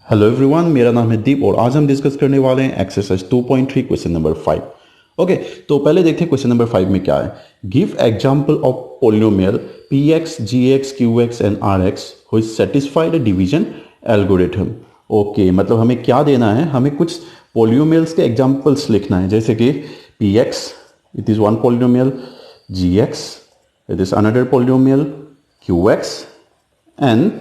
Hello everyone, मेरा नाम है दीप और आज हम डिस्कस करने वाले हैं एक्सरसाइज 2.3 क्वेश्चन नंबर 5। ओके, तो पहले देखते हैं क्वेश्चन नंबर 5 में क्या है। Give example of polynomial p x g x q x and r x which satisfy the division algorithm. Okay, मतलब हमें क्या देना है, हमें कुछ पोलिनोमियल्स के एग्जांपल्स लिखना है, जैसे कि p x it is one polynomial, g x it is another polynomial, q x and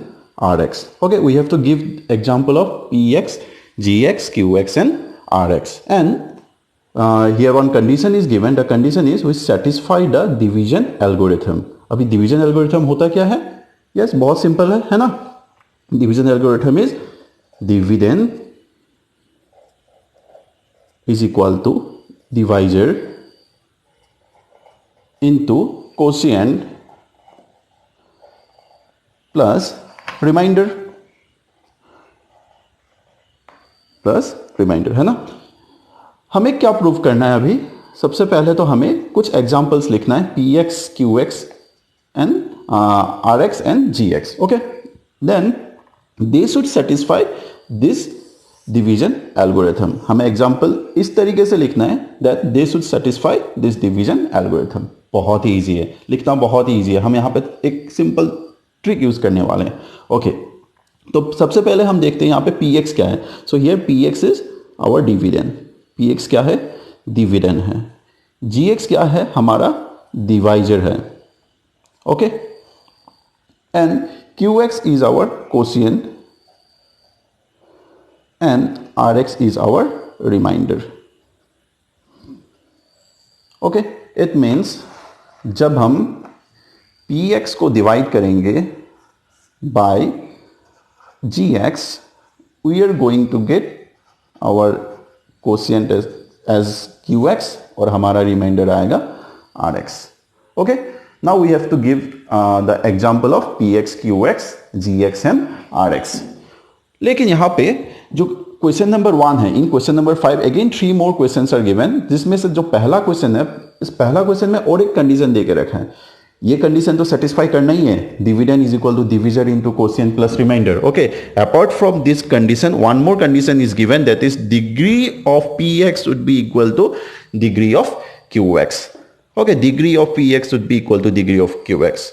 Rx. Okay, we have to give example of Px, Gx, Qx and Rx. And here one condition is given. The condition is which satisfy the division algorithm. अभी division algorithm होता क्या है? Yes, बहुत simple है ना? Division algorithm is dividend is equal to divisor into quotient plus remainder है ना। हमें क्या प्रूव करना है अभी? सबसे पहले तो हमें कुछ एग्जांपल्स लिखना है, p x q x and r x and g x. Okay, then they should satisfy this division algorithm. हमें एग्जांपल इस तरीके से लिखना है that they should satisfy this division algorithm. बहुत ही ईजी है, लिखना बहुत ही ईजी है। हम यहाँ पे एक सिंपल ट्रिक यूज करने वाले हैं। ओके, तो सबसे पहले हम देखते हैं यहाँ पे पी एक्स क्या है। So here p x is our dividend. P x क्या है? डिविडेंड है। जी एक्स क्या है? हमारा डिवाइजर है। Okay, and Q x is our quotient and r x is our remainder. Okay, it means जब हम पी एक्स को डिवाइड करेंगे by g x, we are going to get our quotient as q x और हमारा remainder आएगा r x. Okay, now we have to give the example of P x q x g x and r x. लेकिन यहाँ पे जो question number 1 है, in question number 5 again 3 more questions are given, जिसमें से जो पहला क्वेश्चन है, इस पहला क्वेश्चन में और एक कंडीशन दे के रखा है। ये कंडीशन तो सेटिस्फाई करना ही है, dividend is equal to divisor into quotient plus remainder. Okay, apart from this condition one more condition is given, that is degree of P x would be equal to degree of Q x. Okay, degree of P x would be equal to degree of Q x.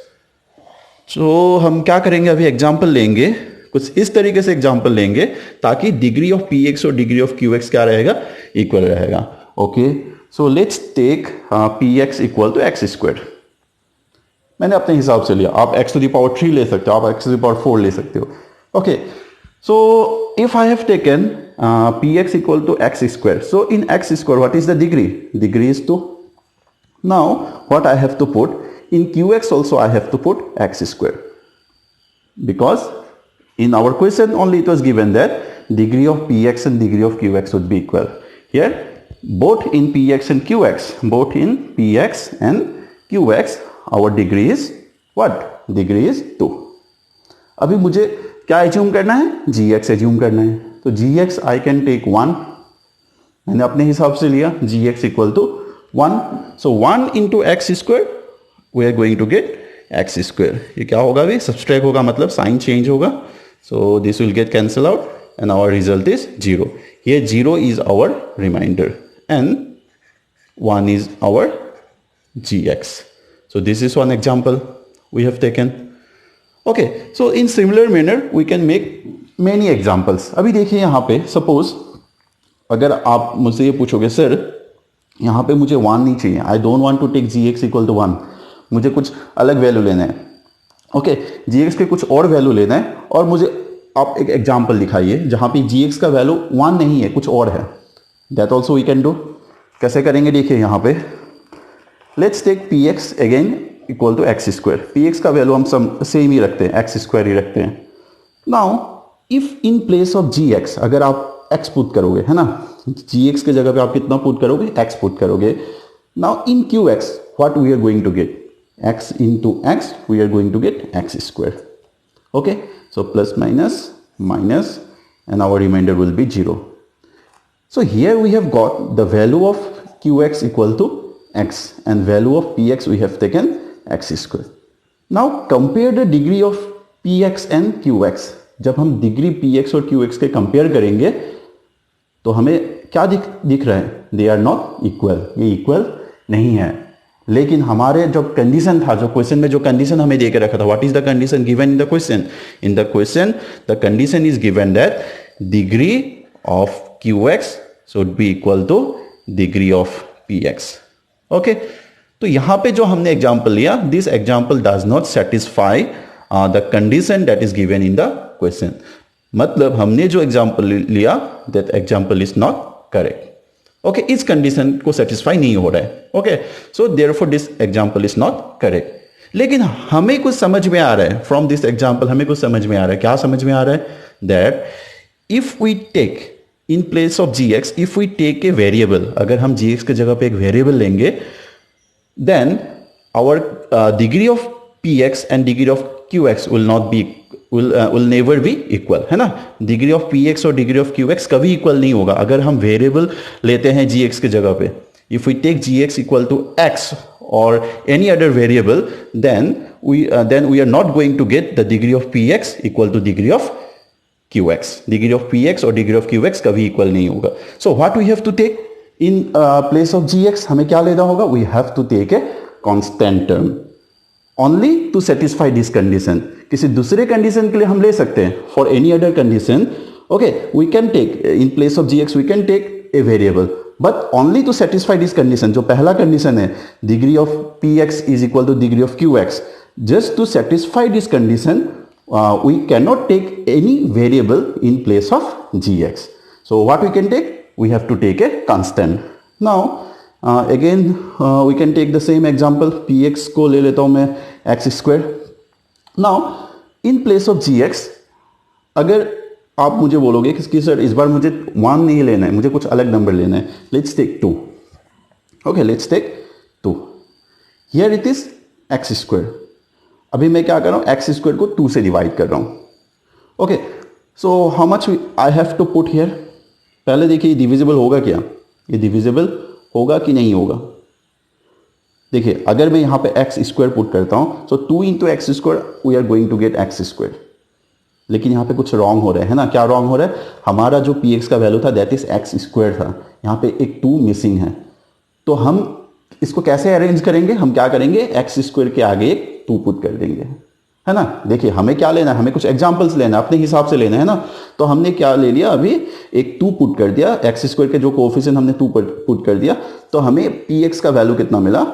तो हम क्या करेंगे, अभी example लेंगे, कुछ इस तरीके से एग्जाम्पल लेंगे ताकि डिग्री ऑफ पी एक्स और डिग्री ऑफ क्यू एक्स क्या रहेगा? इक्वल रहेगा। Okay, so let's take P x equal to x square. मैंने अपने हिसाब से लिया, आप x to the power 3 ले सकते हो, आप x to the power 4 ले सकते हो। Okay, so if I have taken px equal to x square, so in x square what is the degree? Degree is 2। Now what I have to put in qx also, I have to put x square, because in our question only it was given that degree of px and degree of qx would be equal. Here both in px and qx, both in px and qx our degree is what? Degree is 2. अभी मुझे क्या assume करना है? gx assume करना है। तो gx I can take 1, मैंने अपने हिसाब से लिया, gx equal to 1। So 1 into x square, we are going to get x square. ये क्या होगा? अभी सब्सट्रैक्ट होगा, मतलब साइन चेंज होगा। So this will get cancel out and our result is 0। ये 0 is our remainder and 1 is our gx. So this is one example we have taken. Okay, so in similar manner we can make many examples. अभी देखिए यहाँ पे suppose अगर आप मुझसे ये पूछोगे, सर यहाँ पे मुझे 1 नहीं चाहिए, I don't want to take g x equal to 1, मुझे कुछ अलग वैल्यू लेना है। ओके, जी एक्स के कुछ और वैल्यू लेना है और मुझे आप एक एग्जाम्पल दिखाइए जहाँ पे जी एक्स का वैल्यू 1 नहीं है, कुछ और है। That also we can do. कैसे करेंगे? देखिए यहाँ पे let's take P x again equal to x square. P x का वैल्यू हम सब सेम ही रखते हैं, एक्स स्क्वायर ही रखते हैं। Now if in place of ji x, अगर आप एक्स पुट करोगे, है ना, जी एक्स के जगह पे आप कितना पुट करोगे? एक्स पुट करोगे। Now in q x what we are going to get? X into x, we are going to get x square. Okay, so plus minus minus and our remainder will be 0. So here we have got the value of qx equal to x and value of px we have taken x square. Now compare the degree of px and qx. जब हम degree P x और Q x के compare करेंगे तो हमें क्या दिख रहा है, दे आर नॉट इक्वल, ये इक्वल नहीं है। लेकिन हमारे जो कंडीशन था, जो क्वेश्चन में जो कंडीशन हमें दे के रखा था, what is the condition given in the question? In the question the condition is given that degree of Q X should be equal to degree of P x. Okay, तो यहां पे जो हमने एग्जांपल लिया, this example does not satisfy the condition that is given in the question. मतलब हमने जो example लिया, that example is not correct. Okay, इस कंडीशन को सेटिस्फाई नहीं हो रहा है। Okay, so therefore this example is not correct. लेकिन हमें कुछ समझ में आ रहा है फ्रॉम दिस एग्जांपल, हमें कुछ समझ में आ रहा है। क्या समझ में आ रहा है? That if we take in place of ji x, if we take a variable, अगर हम जी एक्स की जगह पे एक वेरिएबल लेंगे, then our degree of P x and degree of Q x will not be will never be equal, है ना। Degree of P x और डिग्री ऑफ क्यू एक्स कभी इक्वल नहीं होगा अगर हम वेरिएबल लेते हैं जी एक्स की जगह पे। If we take g x equal to x और any other variable, then we are not going to get the degree of P x equal to degree of Q x. Degree of P x और degree of Q x कभी equal नहीं होगा। So what we have to take in place of ji x, हमें क्या लेना होगा? We have to take a constant term only to satisfy this condition. किसी दूसरे कंडीशन के लिए हम ले सकते हैं, for any other condition, okay, we can take in place of ji x we can take a variable, but only to satisfy this condition. जो पहला कंडीशन है, degree of P x is equal to degree of Q X, just to satisfy this condition we can not take any variable in place of ji X. So what we can take? We have to take a constant. Now again we can take the same example, px को ले लेता हूं मैं x square. Now in place of gx, अगर आप मुझे बोलोगे कि सर इस बार मुझे 1 नहीं लेना है, मुझे कुछ अलग नंबर लेना है, let's take 2। Okay, let's take 2। Here it is x square. अभी मैं क्या कर रहा हूं? एक्स स्क्वायर को 2 से डिवाइड कर रहा हूं। Okay, so how much I have to put here? पहले देखिए डिविजिबल होगा क्या, ये डिविजिबल होगा कि नहीं होगा। देखिए अगर मैं यहां पे एक्स स्क्वायर पुट करता हूं, so 2 into x square we are going to get x square. लेकिन यहां पे कुछ रॉन्ग हो रहा है ना। क्या रॉन्ग हो रहा है? हमारा जो पी एक्स का वैल्यू था दैट इज एक्स स्क्वायर था, यहां पे एक 2 मिसिंग है। तो हम इसको कैसे अरेंज करेंगे? हम क्या करेंगे? एक्स स्क्वायर के आगे एक 2 पुट कर देंगे, है ना। देखिए हमें क्या लेना है? हमें कुछ एग्जांपल्स लेना है, अपने हिसाब से लेना है ना। तो हमने क्या ले लिया? अभी एक 2 पुट कर दिया, एक्स स्क्वायर के जो कोएफिशिएंट हमने 2 पुट कर दिया, तो हमें पी एक्स का वैल्यू कितना मिला?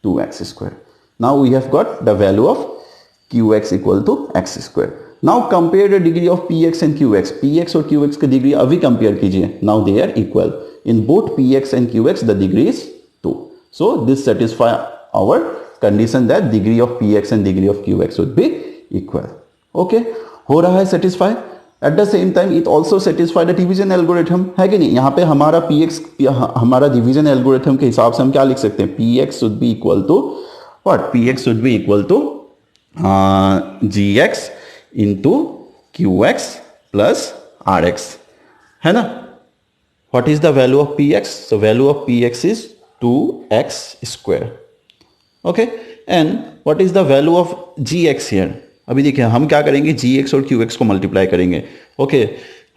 2x square. Now we have got the value of Q X equal to x square. Now compare the degree of P x and Q X. P x और Q X की degree अभी compare कीजिए। Now they are equal in both P x and Q X, the degree is 2। So this satisfy our condition that degree of px and degree of qx would be equal. Okay, हो रहा है satisfy. At the same time it also satisfy the division algorithm, है कि नहीं। यहाँ पे हमारा px, हमारा डिवीजन एल्गोरिथम के हिसाब से हम क्या लिख सकते हैं? px should be equal to what? px should be equal to gx into qx plus rx, है ना। What is the value of px? So value of px is 2x square. Okay, and what is the value of ji X here? अभी देखिए हम क्या करेंगे? G X और Q X को multiply करेंगे। ओके,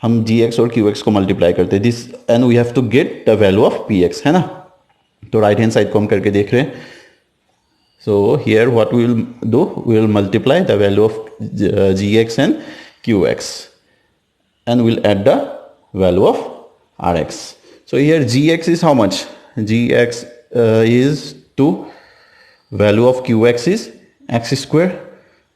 हम जी एक्स और क्यू एक्स को मल्टीप्लाई करते हैं this, and we have to get the value of P X, है ना। तो राइट हैंड साइड को हम करके देख रहे हैं। So here what we will do? We will multiply the value of ji x and Q x and will add the value of are X. So here G x is how much? G x is 2, value of qx is x square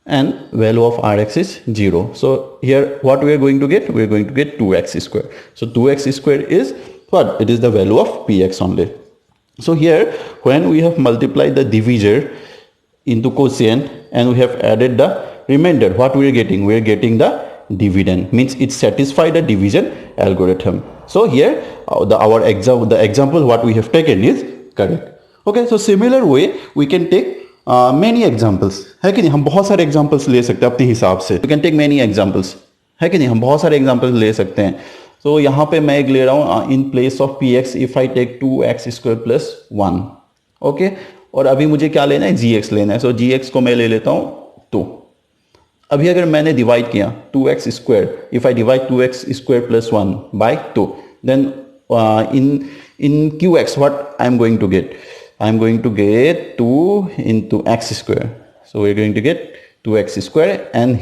and value of rx is 0. So here what we are going to get? We are going to get 2x square. So 2x square is what? It is the value of px only. So here when we have multiplied the divisor into quotient and we have added the remainder, what we are getting? We are getting the dividend, means it satisfies the division algorithm. So here the example what we have taken is correct. Okay, so similar way we can take many examples, है कि नहीं। हम बहुत सारे examples ले सकते हैं अपने हिसाब से। We can take many examples, है कि नहीं। हम बहुत सारे एग्जाम्पल्स ले सकते हैं। तो यहाँ पे मैं एक ले रहा हूँ in place of P X if I take 2x square plus 1। Okay, और अभी मुझे क्या लेना है? जी एक्स लेना है। सो जी एक्स को मैं ले लेता हूँ 2। अभी अगर मैंने डिवाइड किया 2x square, if I divide 2x square plus 1 by 2, then in qx what I am going to get? I am going to get 2 into x square. So we are going to get 2x square, and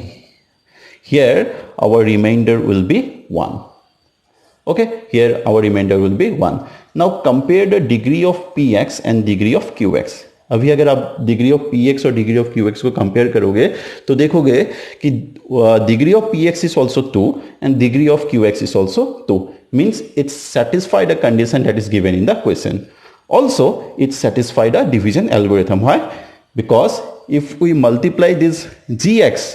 here our remainder will be 1. Okay, here our remainder will be 1. Now compare the degree of px and degree of qx. अभी अगर आप degree of px और degree of qx को compare करोगे तो देखोगे कि degree of px is also 2 and degree of qx is also 2. Means it's satisfied a condition that is given in the question. Also, it satisfied a division algorithm. Why? Because if we multiply this gx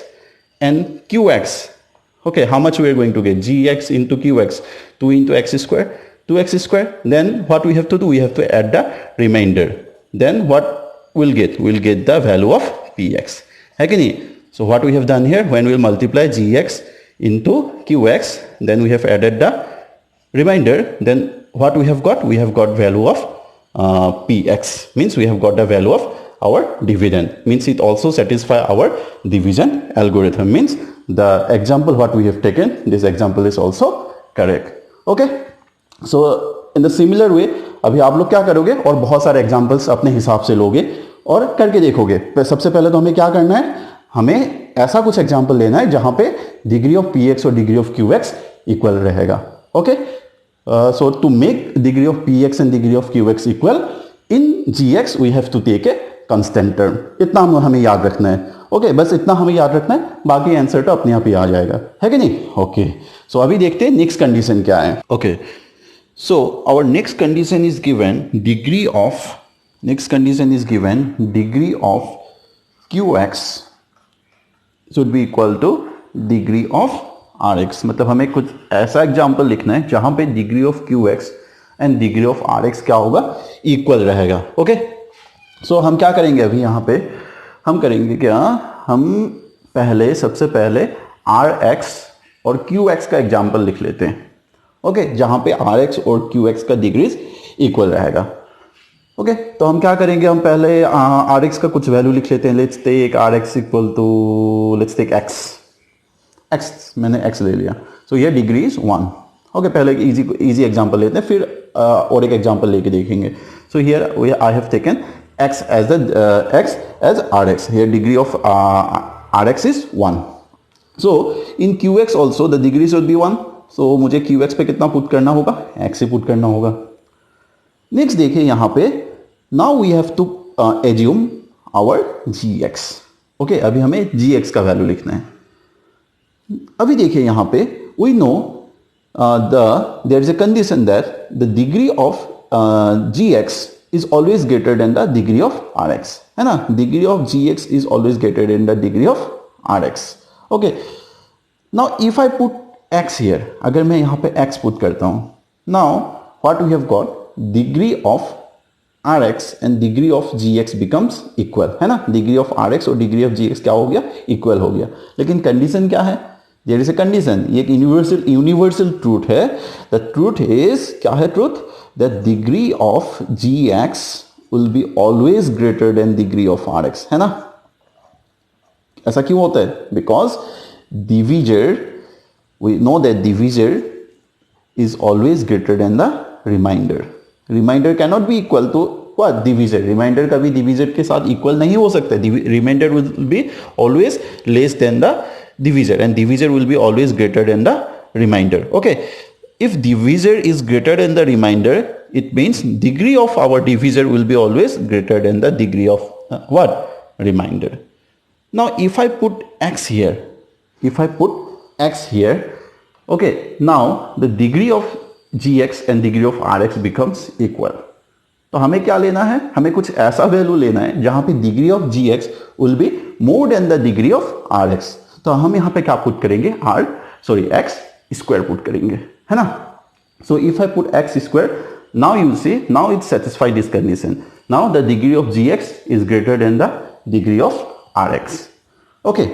and qx, okay, how much we are going to get? Gx into qx, 2 into x square, 2x square. Then what we have to do? We have to add the remainder. Then what we'll get? We'll get the value of px. है कि नहीं? So what we have done here, when we'll multiply gx into qx, then we have added the remainder, then what we have got? We have got value of px, means we have got the value of our dividend, means it also satisfy our division algorithm, means the example what we have taken, this example is also correct. Okay, so in the similar way अभी आप लोग क्या करोगे और बहुत सारे examples अपने हिसाब से लोगे और करके देखोगे। सबसे पहले तो हमें क्या करना है, हमें ऐसा कुछ एग्जाम्पल लेना है जहां पे डिग्री ऑफ px और डिग्री ऑफ qx इक्वल रहेगा। Okay, so to make degree of px and degree of qx equal in gx we have to take a constant term. इतना हमें याद रखना है। ओके, बस इतना हमें याद रखना है, बाकी आंसर तो अपने आप ही आ जाएगा, है कि नहीं? ओके, सो अभी देखते हैं नेक्स्ट कंडीशन क्या है। Okay, so our next condition is given degree of, next condition is given degree of qx should be equal to degree of Rx। मतलब हमें कुछ ऐसा एग्जाम्पल लिखना है जहां पे degree of qx and degree of Rx क्या होगा, इक्वल रहेगा। ओके, सो हम क्या करेंगे अभी यहाँ पे, हम करेंगे क्या, हम पहले सबसे पहले Rx और qx का एग्जाम्पल लिख लेते हैं। ओके, जहां पे Rx और qx का डिग्रीज इक्वल रहेगा। ओके, तो हम क्या करेंगे, हम पहले Rx का कुछ वैल्यू लिख लेते हैं। Let's take Rx equal to, let's take x, मैंने x ले लिया, सो ये डिग्री इज 1। ओके, पहले इजी एग्जांपल लेते हैं, फिर और एक एग्जांपल लेके देखेंगे। So here I have taken x as Rx, here degree of Rx is 1। So in qx also the degree should be 1। सो मुझे qx पे कितना पुट करना होगा, x से पुट करना होगा। नेक्स्ट देखिए यहाँ पे, now we have to assume our gx। Okay, अभी हमें gx का वैल्यू लिखना है। अभी देखिए यहाँ पे, we know there is a condition that the degree of gx is always greater than the degree of Rx, है ना? Degree of gx is always greater than the degree of Rx। Okay, now if I put x here, अगर मैं यहाँ पे x पुट करता हूँ, now what we have got, degree of Rx and degree of gx becomes equal, है ना? Degree of Rx और डिग्री ऑफ gx क्या हो गया, इक्वल हो गया। लेकिन कंडीशन क्या है, देयर इज अ कंडीशन, ये एक यूनिवर्सल ट्रूथ है। द ट्रूथ इज, क्या है truth, the degree of gx will be always greater than degree of Rx, है ना? ऐसा क्यों होता है? Because divisor, we know that divisor is always greater than the remainder. Remainder can not be equal to what, divisor. Remainder कभी divisor के साथ equal नहीं हो सकता। Remainder will be always less than the divisor and divisor will be always greater than the remainder. Okay, if divisor is greater than the remainder, it means degree of our divisor will be always greater than the degree of what, remainder. Now if I put x here, okay, now the degree of gx and degree of rx becomes equal. तो हमें क्या लेना है, हमें कुछ ऐसा value लेना है जहां पे degree of gx will be more than the degree of rx. तो हम यहां पे क्या पुट करेंगे, x स्क्वायर पुट करेंगे, है ना? So if I put x square, now you see, now it satisfies this condition. Now the degree of gx is greater than the degree of rx. Okay,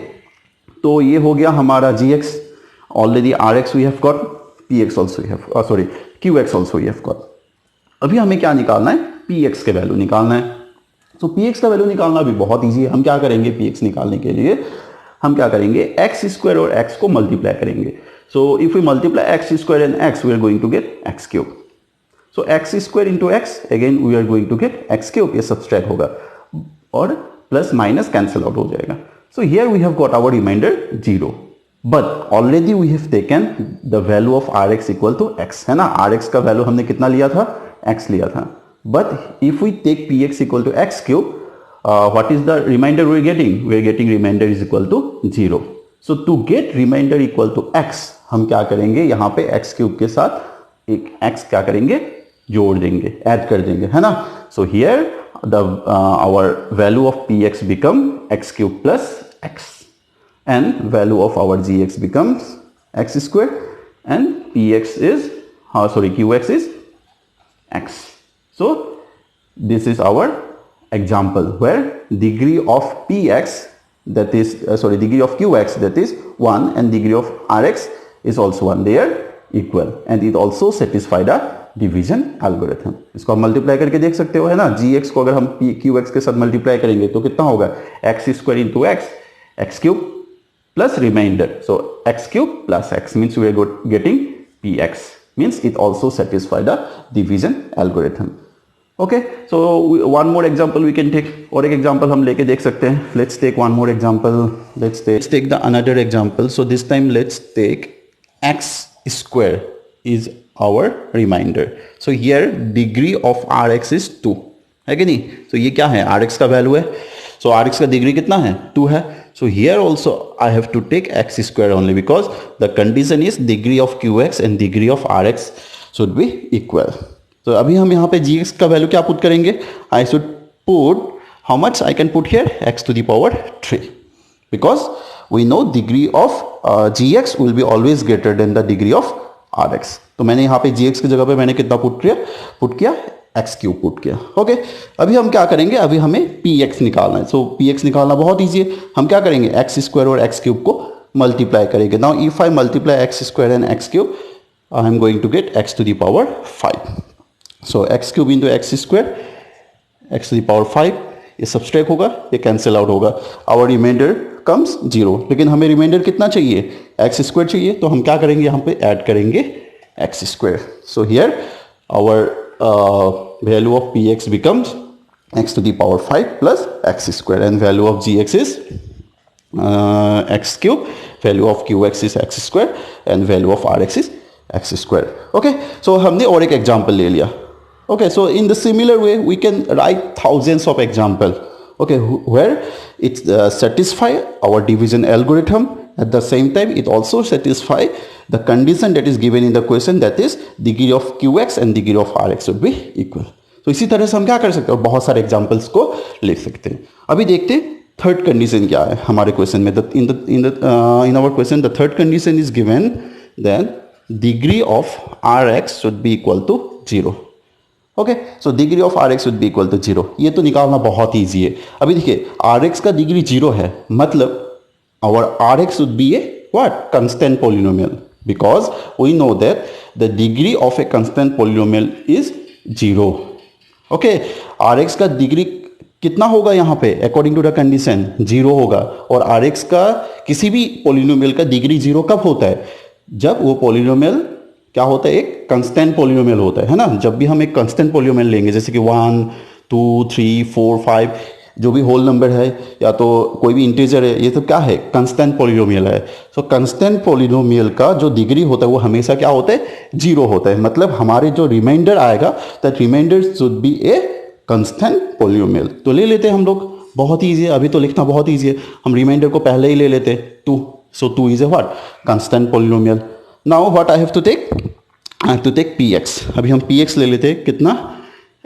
तो ये हो गया हमारा gx. Already rx we have got, px also we have, qx also we have got. अभी हमें क्या निकालना है, px के वैल्यू निकालना है. तो px का वैल्यू निकालना भी बहुत ईजी है. हम क्या करेंगे, px निकालने के लिए हम क्या करेंगे, एक्स स्क्वायर और एक्स को मल्टीप्लाई करेंगे. So if we multiply X square and X, we are going to get X cube. So X square into X, again we are going to get X cube. ये subtract होगा और plus minus cancel out हो जाएगा. So here we have got our remainder 0. But already we have taken the value of are X equal to x, है ना. Are X का value हमने कितना लिया था, एक्स लिया था. But if we take P x equal to X cube, what is the remainder we are getting? We are getting remainder is equal to 0. So to get remainder equal to x, हम क्या करेंगे, यहाँ पे x cube के साथ एक x क्या करेंगे, जोड़ देंगे, ऐड कर देंगे, है ना. So here the our value of px become x cube plus x, and value of our gx becomes x square, and px is qx is x. So this is our example where degree of px, that is degree of qx, that is 1, and degree of rx is also 1. They are equal and it also satisfy the division algorithm. इसको हम multiply करके देख सकते हो, है ना. gx को अगर हम qx के साथ मल्टीप्लाई करेंगे तो कितना होगा, x square into X, X cube plus remainder. So x cube plus x means we are getting px, means it also satisfy the division algorithm. Okay, so one more example we can take. और एक example हम लेके देख सकते हैं. Let's take one more example. Let's take the another example. So this time let's take x square is our remainder. So here degree of rx is 2, है कि नहीं. So ये क्या है, rx का वैल्यू है. So rx का degree कितना है, 2 है. So here also I have to take x square only because the condition is degree of qx and degree of rx should be equal. तो अभी हम यहाँ पे gx का वैल्यू क्या पुट करेंगे, I should put how much I can put here, x to the power 3, because we know degree of gx will be always greater than the degree of rx. तो मैंने यहाँ पे gx की जगह पे मैंने कितना पुट किया x क्यूब पुट किया. ओके, अभी हम क्या करेंगे, अभी हमें px निकालना है. सो px निकालना बहुत ईजी है. हम क्या करेंगे, एक्स स्क्वायर और एक्स क्यूब को मल्टीप्लाई करेंगे. Now if I multiply X square and X cube, I am going to get x to the power 5. So x cube into x square, x to the power 5, ये subtract होगा, ये cancel out होगा. Our remainder comes 0. लेकिन हमें reminder कितना चाहिए, x square चाहिए. तो हम क्या करेंगे, यहाँ पे ऐड करेंगे x square. So here our value of P x becomes x to the power 5 plus x square, and value of ji x is x cube, value of Q x is x square, and value of are x is x square. Okay, so हमने और एक example ले लिया. Okay, so in the similar way we can write thousands of example, okay, where it satisfy our division algorithm. At the same time it also satisfy the condition that is given in the question, that is degree of qx and degree of rx should be equal. तो इसी तरह से हम क्या कर सकते हैं, बहुत सारे एग्जाम्पल्स को लिख सकते हैं. अभी देखते हैं थर्ड कंडीशन क्या है हमारे क्वेश्चन में. In our question the third condition is given that degree of rx should be equal to 0. Okay, so degree of are X would be equal to 0. ये तो निकालना बहुत ईजी है. अभी देखिए आर एक्स का डिग्री 0 है, मतलब our R X would be a what, constant polynomial, because we know that the degree of a constant polynomial is 0. Okay, R X का डिग्री कितना होगा यहाँ पे, अकॉर्डिंग टू द कंडीशन 0 होगा. और आर एक्स का किसी भी पॉलिनोमियल का डिग्री 0 कब होता है, जब वो पॉलिनोमियल क्या होता है, एक कंस्टेंट पॉलिनोमियल होता है ना. जब भी हम एक कंस्टेंट पॉलिनोमियल लेंगे, जैसे कि 1 2 3 4 5 जो भी होल नंबर है या तो कोई भी इंटीजर है, ये तो क्या है, कंस्टेंट पॉलिनोमियल है. सो कंस्टेंट पॉलिनोमियल का जो डिग्री होता है वो हमेशा क्या होता है, 0 होता है. मतलब हमारे जो रिमाइंडर आएगा, that remainder should be a constant polynomial. तो ले लेते हैं हम लोग, बहुत ईजी है. अभी तो लिखना बहुत ईजी है, हम रिमाइंडर को पहले ही ले लेते हैं 2. So 2 is a what, constant polynomial. Now what I have to take? I have to take px. अभी हम px ले लेते हैं, कितना,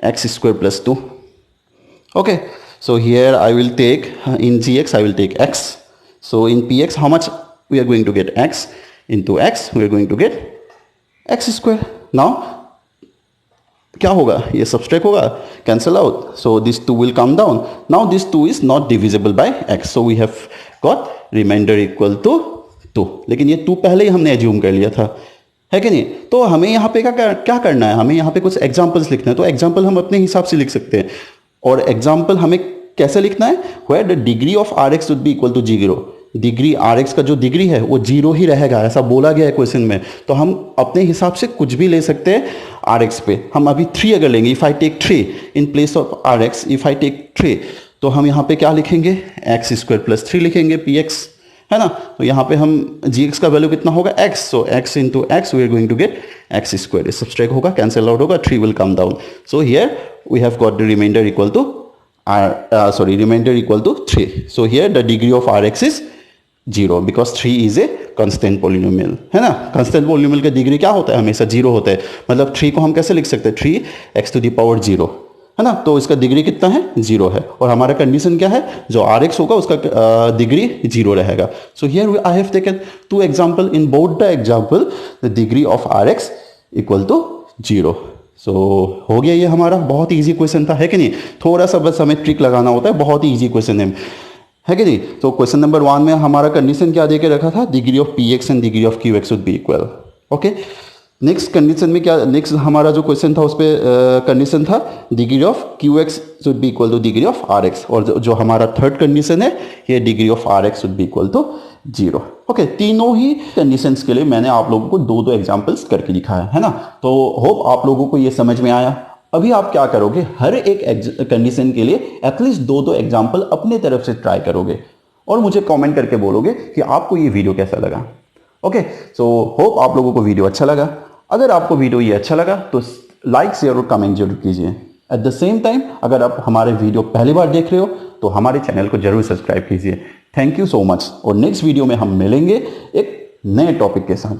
x square plus 2. Okay, so here I will take in gx I will take x. So in px how much we are going to get, x into x we are going to get x square. Now क्या होगा, ये subtract होगा, cancel out. So this 2 will come down. Now this 2 is not divisible by x, so we have got remainder equal to 2. लेकिन ये 2 पहले ही हमने assume कर लिया था, है कि नहीं. तो हमें यहाँ पे क्या करना है, हमें यहाँ पे कुछ एग्जाम्पल्स लिखना है. तो एग्जाम्पल हम अपने हिसाब से लिख सकते हैं. और एग्जाम्पल हमें कैसे लिखना है, where the degree of are X would be equal to 0. Degree R X का जो डिग्री है वो 0 ही रहेगा, ऐसा बोला गया है क्वेश्चन में। तो हम अपने हिसाब से कुछ भी ले सकते हैं आर एक्स पे। हम अभी 3 अगर लेंगे, if I take 3 in place of are X, if I take 3, तो हम यहाँ पे क्या लिखेंगे, एक्स स्क्वायर प्लस 3 लिखेंगे, पी एक्स, है ना। तो यहाँ पे हम जी एक्स का वैल्यू कितना होगा, X, so X into x we are going to get x square, subtract होगा, कैंसिल आउट होगा, 3 will come down. So here we have got the remainder equal to remainder equal to 3. So here the degree of Rx is 0 because 3 is a constant polynomial, है ना। constant polynomial का degree क्या होता है, हमेशा 0 होता है। मतलब 3 को हम कैसे लिख सकते हैं, 3x to the power 0, है ना। तो इसका डिग्री कितना है, 0 है। और हमारा कंडीशन क्या है, जो Rx होगा उसका डिग्री 0 रहेगा। So here I have taken 2 example, in both the example the degree of Rx equal to 0। So हो गया, ये हमारा बहुत ही ईजी क्वेश्चन था, है कि नहीं। थोड़ा सा बस हमें ट्रिक लगाना होता है, बहुत ही ईजी क्वेश्चन है कि नहीं। तो क्वेश्चन नंबर 1 में हमारा कंडीशन क्या देके रखा था, degree of P x and degree of Q x would be equal. Okay, next condition में क्या, नेक्स्ट हमारा जो क्वेश्चन था उस पर कंडीशन था degree of Q X should be equal to degree of are X, और जो हमारा थर्ड कंडीशन है ये degree of are X should be equal to 0। Okay, तीनों ही कंडीशंस के लिए मैंने आप लोगों को 2-2 एग्जांपल्स करके दिखाया है ना। तो होप आप लोगों को ये समझ में आया। अभी आप क्या करोगे, हर एक कंडीशन के लिए एटलीस्ट 2-2 एग्जांपल अपने तरफ से ट्राई करोगे और मुझे कमेंट करके बोलोगे कि आपको ये वीडियो कैसा लगा। ओके, सो होप आप लोगों को वीडियो अच्छा लगा। अगर आपको वीडियो ये अच्छा लगा तो लाइक, शेयर और कमेंट जरूर कीजिए। एट द सेम टाइम अगर आप हमारे वीडियो पहली बार देख रहे हो तो हमारे चैनल को जरूर सब्सक्राइब कीजिए। थैंक यू सो मच, और नेक्स्ट वीडियो में हम मिलेंगे एक नए टॉपिक के साथ।